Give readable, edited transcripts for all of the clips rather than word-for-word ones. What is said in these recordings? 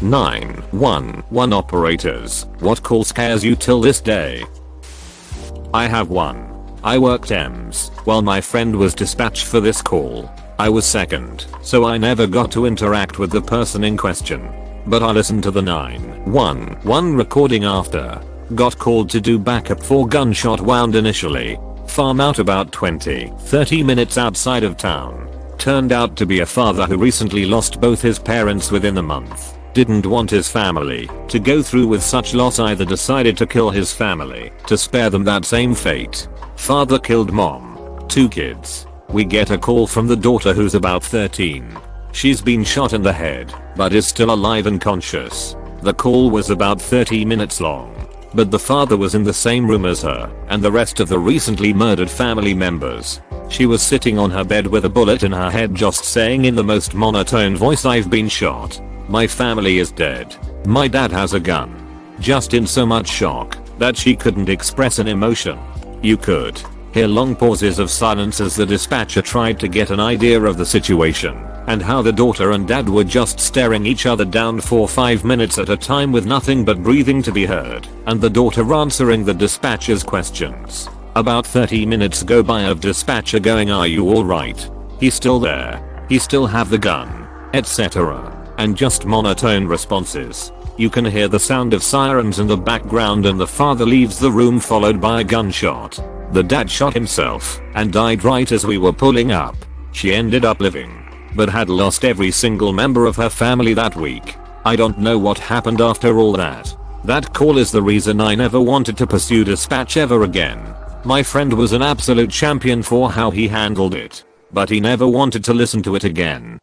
911 operators, what call scares you till this day? I have one. I worked EMS while my friend was dispatched for this call. I was second, so I never got to interact with the person in question. But I listened to the 911 recording after. Got called to do backup for gunshot wound initially. Farm out about 20-30 minutes outside of town. Turned out to be a father who recently lost both his parents within a month. Didn't want his family to go through with such loss, either decided to kill his family to spare them that same fate. Father killed mom. 2 kids. We get a call from the daughter who's about 13. She's been shot in the head, but is still alive and conscious. The call was about 30 minutes long. But the father was in the same room as her and the rest of the recently murdered family members. She was sitting on her bed with a bullet in her head, just saying in the most monotone voice, "I've been shot. My family is dead. My dad has a gun." Just in so much shock that she couldn't express an emotion. You could hear long pauses of silence as the dispatcher tried to get an idea of the situation and how the daughter and dad were just staring each other down for 5 minutes at a time with nothing but breathing to be heard, and the daughter answering the dispatcher's questions. About 30 minutes go by of dispatcher going, "Are you alright? He's still there. He still have the gun," etc. And just monotone responses. You can hear the sound of sirens in the background and the father leaves the room followed by a gunshot. The dad shot himself and died right as we were pulling up. She ended up living, but had lost every single member of her family that week. I don't know what happened after all that. That call is the reason I never wanted to pursue dispatch ever again. My friend was an absolute champion for how he handled it, but he never wanted to listen to it again.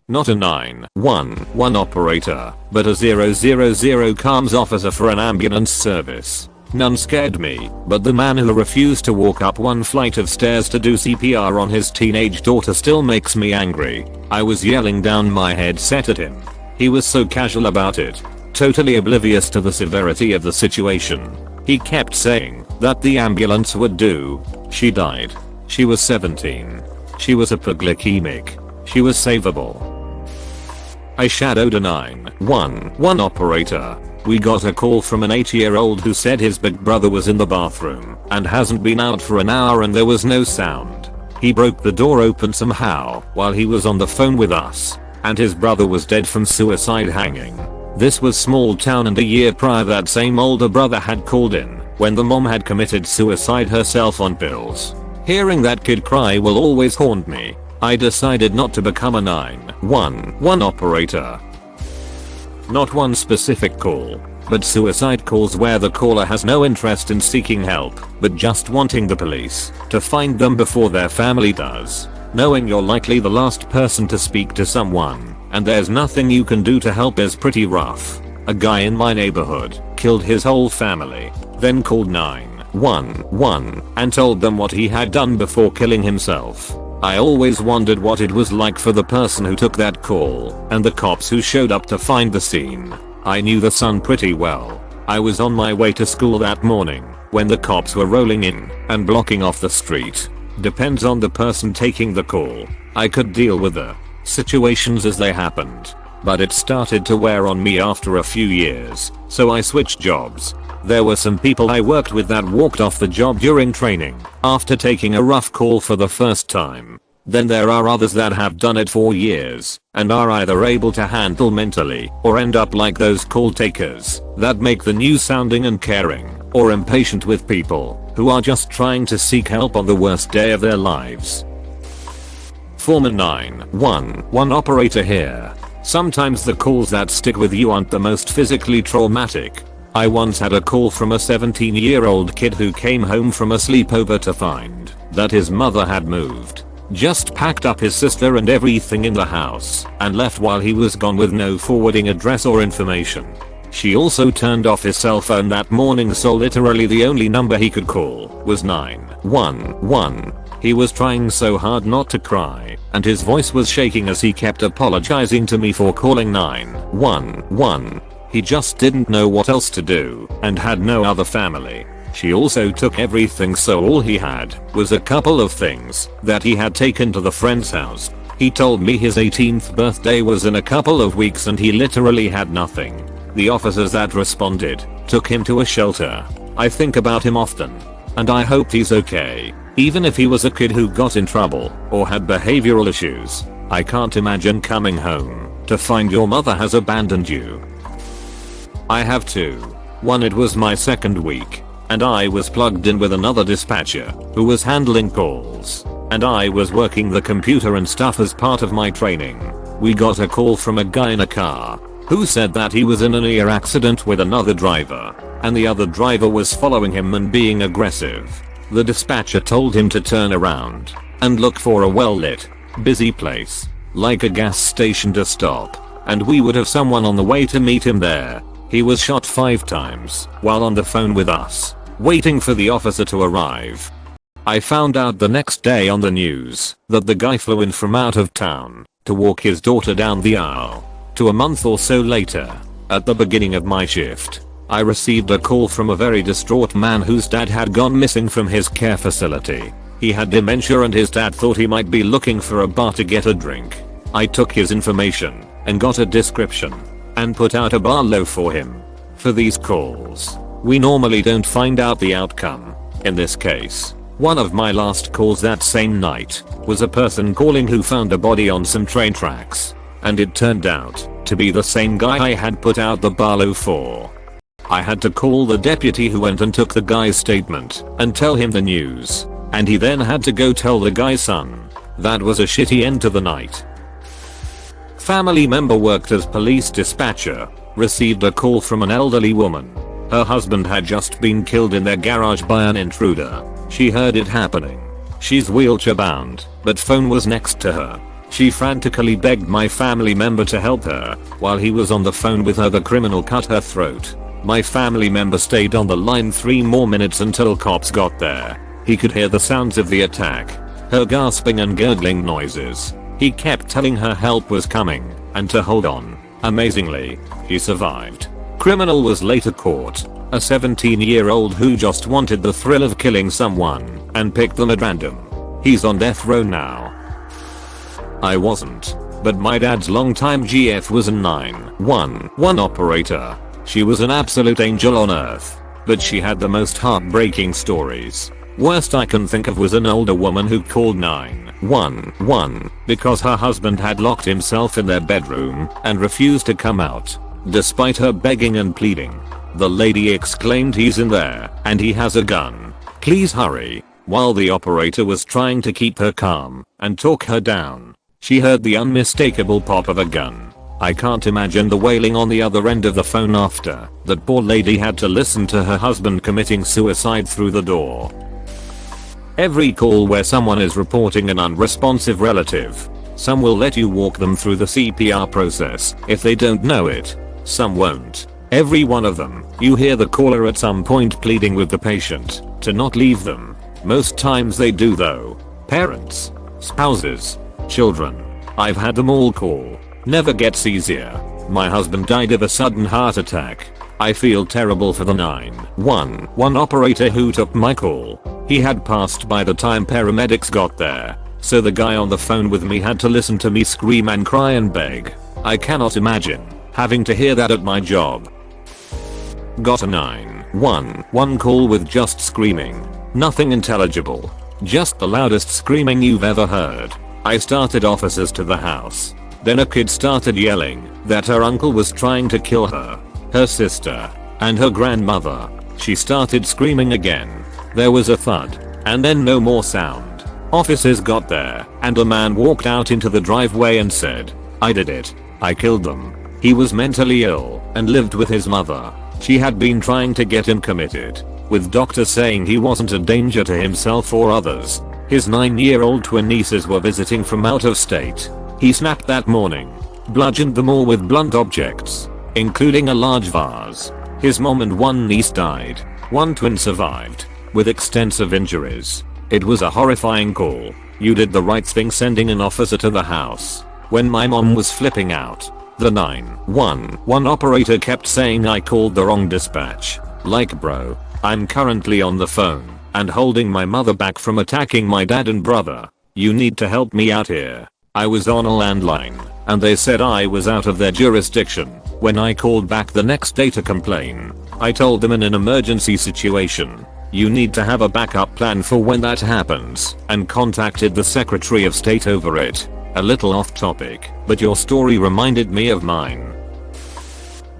Not a 911 operator, but a 000 comms officer for an ambulance service. None scared me, but the man who refused to walk up one flight of stairs to do CPR on his teenage daughter still makes me angry. I was yelling down my headset at him. He was so casual about it, totally oblivious to the severity of the situation. He kept saying that the ambulance would do. She died. She was 17. She was hypoglycemic. She was savable. I shadowed a 911 operator. We got a call from an 8-year-old who said his big brother was in the bathroom and hasn't been out for an hour and there was no sound. He broke the door open somehow while he was on the phone with us, and his brother was dead from suicide hanging. This was small town, and a year prior that same older brother had called in when the mom had committed suicide herself on pills. Hearing that kid cry will always haunt me. I decided not to become a 911 operator. Not one specific call, but suicide calls where the caller has no interest in seeking help, but just wanting the police to find them before their family does. Knowing you're likely the last person to speak to someone, and there's nothing you can do to help is pretty rough. A guy in my neighborhood killed his whole family, then called 911 and told them what he had done before killing himself. I always wondered what it was like for the person who took that call and the cops who showed up to find the scene. I knew the son pretty well. I was on my way to school that morning when the cops were rolling in and blocking off the street. Depends on the person taking the call. I could deal with the situations as they happened, but it started to wear on me after a few years, so I switched jobs. There were some people I worked with that walked off the job during training after taking a rough call for the first time. Then there are others that have done it for years and are either able to handle mentally or end up like those call takers that make the news sounding uncaring or impatient with people who are just trying to seek help on the worst day of their lives. Former 911 operator here. Sometimes the calls that stick with you aren't the most physically traumatic. I once had a call from a 17-year-old kid who came home from a sleepover to find that his mother had moved. Just packed up his sister and everything in the house and left while he was gone with no forwarding address or information. She also turned off his cell phone that morning, so literally the only number he could call was 911. He was trying so hard not to cry, and his voice was shaking as he kept apologizing to me for calling 911. He just didn't know what else to do and had no other family. She also took everything, so all he had was a couple of things that he had taken to the friend's house. He told me his 18th birthday was in a couple of weeks and he literally had nothing. The officers that responded took him to a shelter. I think about him often. And I hope he's okay. Even if he was a kid who got in trouble or had behavioral issues. I can't imagine coming home to find your mother has abandoned you. I have two. One, it was my second week. And I was plugged in with another dispatcher who was handling calls. And I was working the computer and stuff as part of my training. We got a call from a guy in a car who said that he was in a near accident with another driver and the other driver was following him and being aggressive. The dispatcher told him to turn around and look for a well-lit, busy place like a gas station to stop, and we would have someone on the way to meet him there. He was shot 5 times while on the phone with us, waiting for the officer to arrive. I found out the next day on the news that the guy flew in from out of town to walk his daughter down the aisle. To a month or so later, at the beginning of my shift, I received a call from a very distraught man whose dad had gone missing from his care facility. He had dementia and his dad thought he might be looking for a bar to get a drink. I took his information and got a description and put out a bar low for him. For these calls, we normally don't find out the outcome. In this case, one of my last calls that same night was a person calling who found a body on some train tracks, and it turned out to be the same guy I had put out the bar low for. I had to call the deputy who went and took the guy's statement and tell him the news, and he then had to go tell the guy's son. That was a shitty end to the night. Family member worked as police dispatcher, received a call from an elderly woman. Her husband had just been killed in their garage by an intruder. She heard it happening. She's wheelchair bound, but phone was next to her. She frantically begged my family member to help her. While he was on the phone with her, the criminal cut her throat. My family member stayed on the line 3 more minutes until cops got there. He could hear the sounds of the attack, her gasping and gurgling noises. He kept telling her help was coming and to hold on. Amazingly, he survived. Criminal was later caught. A 17-year-old who just wanted the thrill of killing someone and picked them at random. He's on death row now. I wasn't, but my dad's longtime GF was a 911 operator. She was an absolute angel on earth, but she had the most heartbreaking stories. Worst I can think of was an older woman who called 911 because her husband had locked himself in their bedroom and refused to come out, despite her begging and pleading. The lady exclaimed, "He's in there and he has a gun. Please hurry." While the operator was trying to keep her calm and talk her down, she heard the unmistakable pop of a gun. I can't imagine the wailing on the other end of the phone after that poor lady had to listen to her husband committing suicide through the door. Every call where someone is reporting an unresponsive relative, some will let you walk them through the CPR process if they don't know it. Some won't. Every one of them, you hear the caller at some point pleading with the patient to not leave them. Most times they do though. Parents, spouses, children. I've had them all call. Never gets easier. My husband died of a sudden heart attack. I feel terrible for the 911 operator who took my call. He had passed by the time paramedics got there, so the guy on the phone with me had to listen to me scream and cry and beg. I cannot imagine having to hear that at my job. Got a 911 call with just screaming. Nothing intelligible. Just the loudest screaming you've ever heard. I started officers to the house. Then a kid started yelling that her uncle was trying to kill her, her sister, and her grandmother. She started screaming again. There was a thud, and then no more sound. Officers got there, and a man walked out into the driveway and said, "I did it. I killed them." He was mentally ill and lived with his mother. She had been trying to get him committed, with doctors saying he wasn't a danger to himself or others. His 9-year-old twin nieces were visiting from out of state. He snapped that morning, bludgeoned them all with blunt objects, including a large vase. His mom and one niece died. One twin survived, with extensive injuries. It was a horrifying call. You did the right thing sending an officer to the house. When my mom was flipping out, the 911 operator kept saying I called the wrong dispatch. Like, bro, I'm currently on the phone and holding my mother back from attacking my dad and brother. You need to help me out here. I was on a landline, and they said I was out of their jurisdiction. When I called back the next day to complain, I told them in an emergency situation, you need to have a backup plan for when that happens, and contacted the Secretary of State over it. A little off topic, but your story reminded me of mine.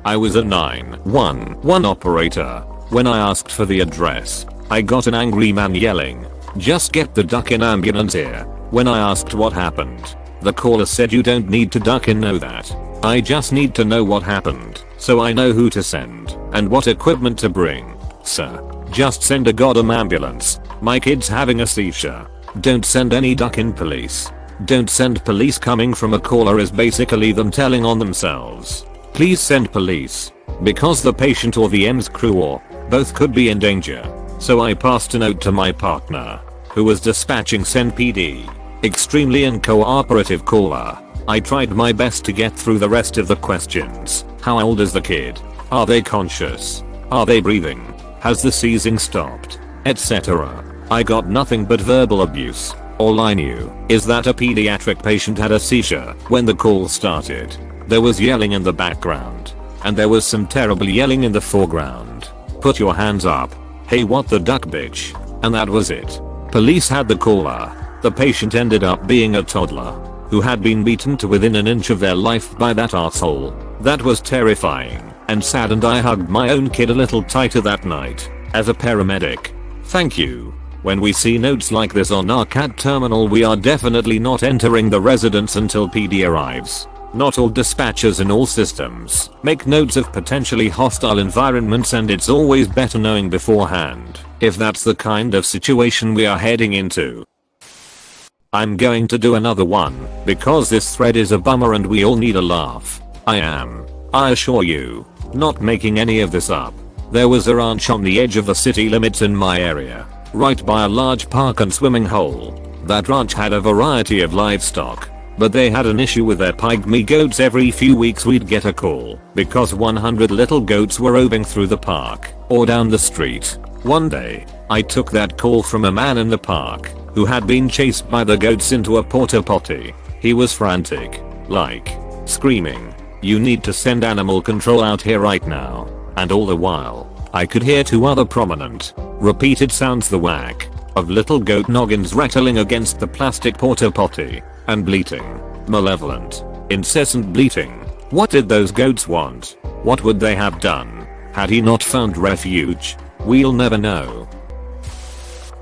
I was a 911 operator. When I asked for the address, I got an angry man yelling, just get the duck in ambulance here. When I asked what happened, the caller said you don't need to duck in, know that. I just need to know what happened, so I know who to send, and what equipment to bring. Sir, just send a goddamn ambulance. My kid's having a seizure. Don't send any duck in police. Don't send police. Coming from a caller is basically them telling on themselves. Please send police, because the patient or the EMS crew or both could be in danger. So I passed a note to my partner, who was dispatching send PD. Extremely uncooperative caller. I tried my best to get through the rest of the questions. How old is the kid? Are they conscious? Are they breathing? Has the seizing stopped? Etc. I got nothing but verbal abuse. All I knew is that a pediatric patient had a seizure when the call started. There was yelling in the background, and there was some terrible yelling in the foreground. Put your hands up. Hey, what the duck, bitch. And that was it. Police had the caller. The patient ended up being a toddler who had been beaten to within an inch of their life by that asshole. That was terrifying and sad, and I hugged my own kid a little tighter that night. As a paramedic, thank you. When we see notes like this on our cat terminal, we are definitely not entering the residence until PD arrives. Not all dispatchers in all systems make notes of potentially hostile environments, and it's always better knowing beforehand if that's the kind of situation we are heading into. I'm going to do another one because this thread is a bummer and we all need a laugh. I assure you, not making any of this up. There was a ranch on the edge of the city limits in my area, right by a large park and swimming hole. That ranch had a variety of livestock, but they had an issue with their pygmy goats. Every few weeks we'd get a call because 100 little goats were roving through the park or down the street. One day, I took that call from a man in the park who had been chased by the goats into a porta potty. He was frantic, like screaming, "You need to send animal control out here right now." And all the while, I could hear two other prominent, repeated sounds, the whack of little goat noggins rattling against the plastic porta potty, and bleating. Malevolent, incessant bleating. What did those goats want? What would they have done had he not found refuge? We'll never know.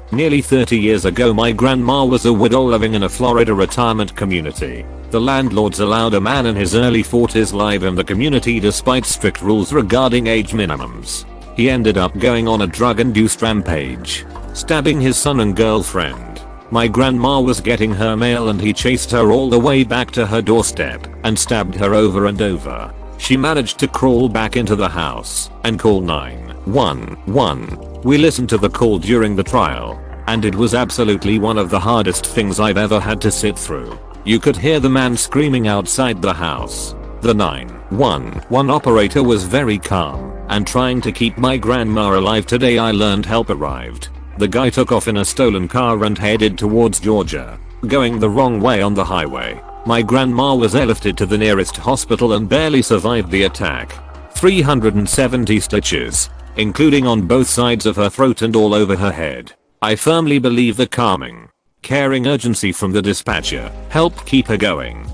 Nearly 30 years ago, my grandma was a widow living in a Florida retirement community. The landlords allowed a man in his early 40s live in the community despite strict rules regarding age minimums. He ended up going on a drug-induced rampage, stabbing his son and girlfriend. My grandma was getting her mail and he chased her all the way back to her doorstep and stabbed her over and over. She managed to crawl back into the house and call 911. We listened to the call during the trial, and it was absolutely one of the hardest things I've ever had to sit through. You could hear the man screaming outside the house. The 911 operator was very calm and trying to keep my grandma alive. Today I learned help arrived. The guy took off in a stolen car and headed towards Georgia, going the wrong way on the highway. My grandma was airlifted to the nearest hospital and barely survived the attack. 370 stitches, including on both sides of her throat and all over her head. I firmly believe the calming, caring urgency from the dispatcher helped keep her going.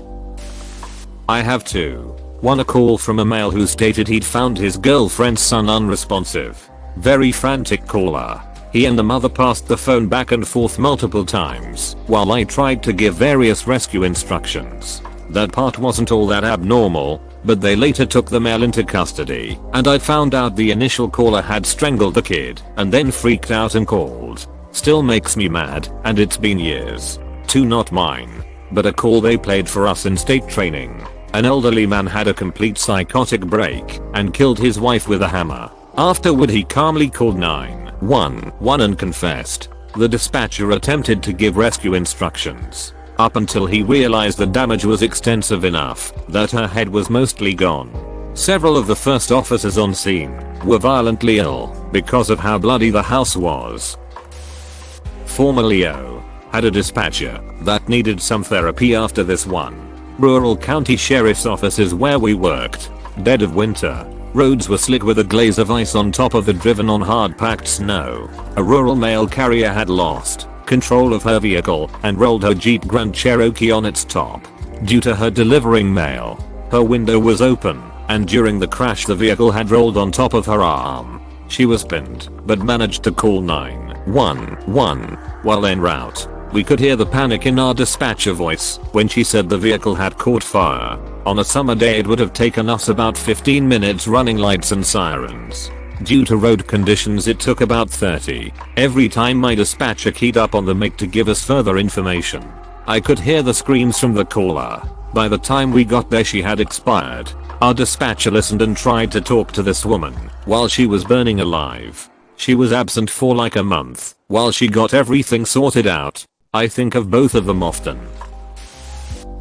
I have two. One, a call from a male who stated he'd found his girlfriend's son unresponsive. Very frantic caller. He and the mother passed the phone back and forth multiple times while I tried to give various rescue instructions. That part wasn't all that abnormal, but they later took the male into custody, and I found out the initial caller had strangled the kid and then freaked out and called. Still makes me mad, and it's been years. Two, not mine, but a call they played for us in state training. An elderly man had a complete psychotic break and killed his wife with a hammer. Afterward he calmly called 911 and confessed. The dispatcher attempted to give rescue instructions up until he realized the damage was extensive enough that her head was mostly gone. Several of the first officers on scene were violently ill because of how bloody the house was. Former Leo. Had a dispatcher that needed some therapy after this one. Rural county sheriff's office is where we worked. Dead of winter. Roads were slick with a glaze of ice on top of the driven on hard packed snow. A rural mail carrier had lost control of her vehicle and rolled her Jeep Grand Cherokee on its top. Due to her delivering mail, her window was open, and during the crash the vehicle had rolled on top of her arm. She was pinned, but managed to call 911. While en route, we could hear the panic in our dispatcher voice when she said the vehicle had caught fire. On a summer day it would have taken us about 15 minutes running lights and sirens. Due to road conditions it took about 30 every time my dispatcher keyed up on the mic to give us further information. I could hear the screams from the caller. By the time we got there she had expired. Our dispatcher listened and tried to talk to this woman while she was burning alive. She was absent for like a month while she got everything sorted out. I think of both of them often.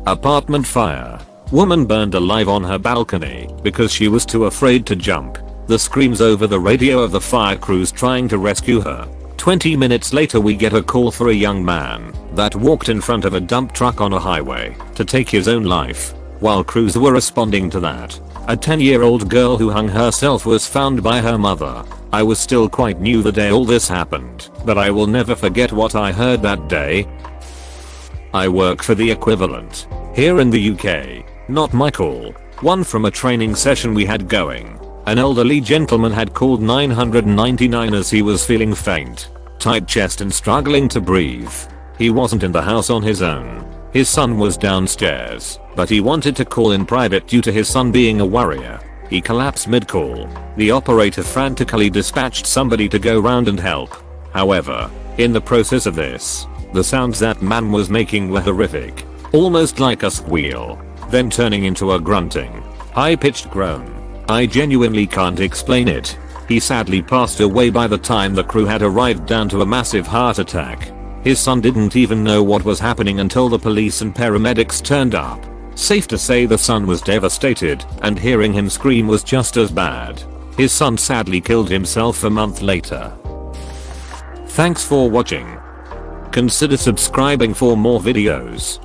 Apartment fire. Woman burned alive on her balcony because she was too afraid to jump. The screams over the radio of the fire crews trying to rescue her. 20 minutes later we get a call for a young man that walked in front of a dump truck on a highway to take his own life. While crews were responding to that, a 10-year-old girl who hung herself was found by her mother. I was still quite new the day all this happened, but I will never forget what I heard that day. I work for the equivalent here in the UK. Not my call. One from a training session we had going. An elderly gentleman had called 999 as he was feeling faint, tight chest and struggling to breathe. He wasn't in the house on his own. His son was downstairs, but he wanted to call in private due to his son being a worrier. He collapsed mid-call. The operator frantically dispatched somebody to go round and help. However, in the process of this, the sounds that man was making were horrific. Almost like a squeal, then turning into a grunting, high-pitched groan. I genuinely can't explain it. He sadly passed away by the time the crew had arrived down to a massive heart attack. His son didn't even know what was happening until the police and paramedics turned up. Safe to say the son was devastated, and hearing him scream was just as bad. His son sadly killed himself a month later. Thanks for watching. Consider subscribing for more videos.